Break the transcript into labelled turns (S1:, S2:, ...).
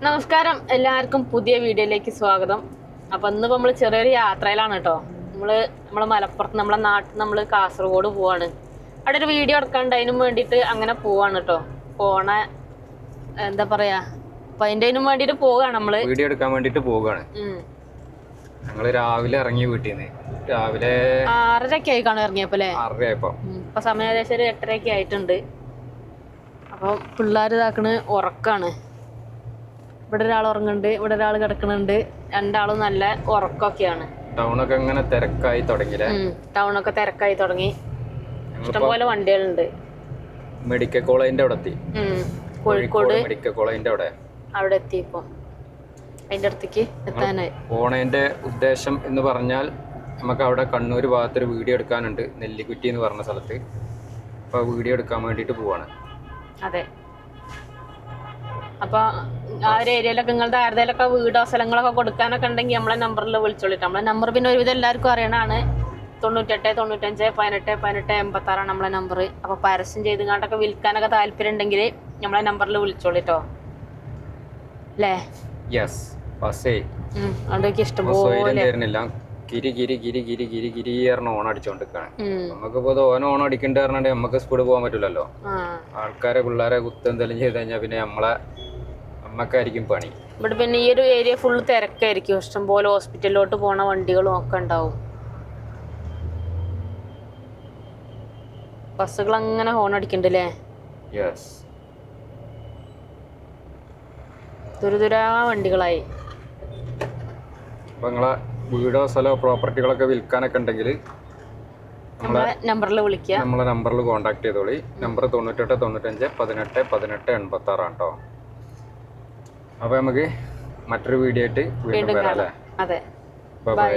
S1: നമസ്കാരം, എല്ലാവർക്കും പുതിയ വീഡിയോയിലേക്ക് സ്വാഗതം. അപ്പം ഇന്നിപ്പോൾ നമ്മൾ ചെറിയൊരു യാത്രയിലാണ് കേട്ടോ. നമ്മളെ മലപ്പുറത്ത് നമ്മളെ നാട്ടിൽ നമ്മൾ കാസർഗോഡ് പോവാണ്. അവിടെ ഒരു വീഡിയോ എടുക്കാണ്ട് അതിനും വേണ്ടിയിട്ട് അങ്ങനെ പോവാണ് കേട്ടോ. എന്താ പറയാ, അപ്പം അതിൻ്റെ വേണ്ടിയിട്ട് പോവുകയാണ് നമ്മള്.
S2: വീഡിയോ എടുക്കാൻ വേണ്ടിയിട്ട് പോവുകയാണ്. ഞങ്ങള് രാവിലെ ഇറങ്ങി വീട്ടിൽ നിന്ന് രാവിലെ
S1: 6:30 ആയി കാണും ഇറങ്ങിയപ്പോ അല്ലേ?
S2: 6:30 ആയപ്പോ.
S1: ഇപ്പൊ സമയം ഏകദേശം ഒരു 8:30 ആയിട്ടുണ്ട്. അപ്പം പിള്ളേർ ഇതാക്കണ് ഉറക്കാണ്. ഇവിടെ ഒരാൾ ഉറങ്ങുന്നുണ്ട്, ഇവിടെ ഒരാൾ കിടക്കുന്നുണ്ട്. രണ്ടാളും നല്ല ഉറക്കമൊക്കെയാണ്.
S2: ടൗണൊക്കെ ഇങ്ങനെ തിരക്കായി തുടങ്ങിയില്ലേ?
S1: ടൗണൊക്കെ തിരക്കായി തുടങ്ങി. ഇഷ്ടംപോലെ വണ്ടികളുണ്ട്.
S2: മെഡിക്കൽ കോളേജിന്റെ അവിടെ എത്തി.
S1: കോഴിക്കോട്
S2: മെഡിക്കൽ കോളേജിന്റെ
S1: അവിടെ എത്തി. ഇപ്പൊ അതിന്റെ അടുത്തേക്ക് എത്താനായി.
S2: പോണേന്റെ ഉദ്ദേശം എന്ന് പറഞ്ഞാൽ നമുക്ക് അവിടെ കണ്ണൂർ ഭാഗത്തൊരു വീഡിയോ എടുക്കാനുണ്ട്, നെല്ലിക്കുറ്റി എന്ന് പറഞ്ഞ സ്ഥലത്ത്. അപ്പൊ വീഡിയോ എടുക്കാൻ വേണ്ടിയിട്ട് പോവാണ്.
S1: അതെ. അപ്പൊ ആ ഒരു ഏരിയയിലൊക്കെ നിങ്ങളുടെ ആരുടെയൊക്കെ വീടോ സ്ഥലങ്ങളൊക്കെ കൊടുക്കാനൊക്കെ ഉണ്ടെങ്കിൽ നമ്മളെ നമ്പറിൽ വിളിച്ചോളിട്ട്. നമ്മളെ നമ്പർ പിന്നെ ഒരുവിധം എല്ലാവർക്കും അറിയണതാണ്. 98 95 18 18 86 നമ്മളെ നമ്പർ. അപ്പൊ പരസ്യം ചെയ്ത് കണ്ടൊക്കെ വിൽക്കാനൊക്കെ താല്പര്യം ഉണ്ടെങ്കിൽ നമ്മളെ നമ്പറിൽ വിളിച്ചോളിട്ടോ അല്ലേ?
S2: യെസ്. ബസ്സേ
S1: അതൊക്കെ ഇഷ്ടംപോലെ
S2: കിരി കിരി കിരി കിരി കിരി കിരി പറഞ്ഞ ഓൺ അടിച്ചോണ്ടിരിക്കാണ്. നമുക്കിപ്പോ ഓൻ ഓൺ അടിക്കണ്ട പറഞ്ഞാൽ നമുക്ക് സ്പീഡ് പോകാൻ പറ്റില്ലല്ലോ. ആൾക്കാരെ പിള്ളേരെ കുത്തെന്തെങ്കിലും ചെയ്ത് കഴിഞ്ഞാൽ പിന്നെ നമ്മക്കായിരിക്കും പണി.
S1: ഇവിടെ പിന്നെ ഈ ഒരു ഏരിയ ഫുള്ള് തിരക്കായിരിക്കും. ഇഷ്ടംപോലെ ഹോസ്പിറ്റലിലോട്ട് പോണ വണ്ടികളും ഒക്കെ ഉണ്ടാവും. ബസ്സുകൾ അങ്ങനെ ഹോൺ അടിക്കണ്ടല്ലേ? ദുരിതുരാ വണ്ടികളായി.
S2: അപ്പൊ നിങ്ങളെ വീടോ സ്ഥലമോ പ്രോപ്പർട്ടികളൊക്കെ വിൽക്കാനൊക്കെ ഉണ്ടെങ്കിൽ
S1: നമ്മളെ നമ്പറിൽ വിളിക്കുക.
S2: നമ്മളെ നമ്പറിൽ കോൺടാക്ട് ചെയ്തോളി. നമ്പർ 98 95 18 18 86 ആണ് കേട്ടോ. അപ്പൊ നമുക്ക് മറ്റൊരു വീഡിയോ ആയിട്ട് വീണ്ടും വരാം അല്ലേ?
S1: അതെ.
S2: ബൈ.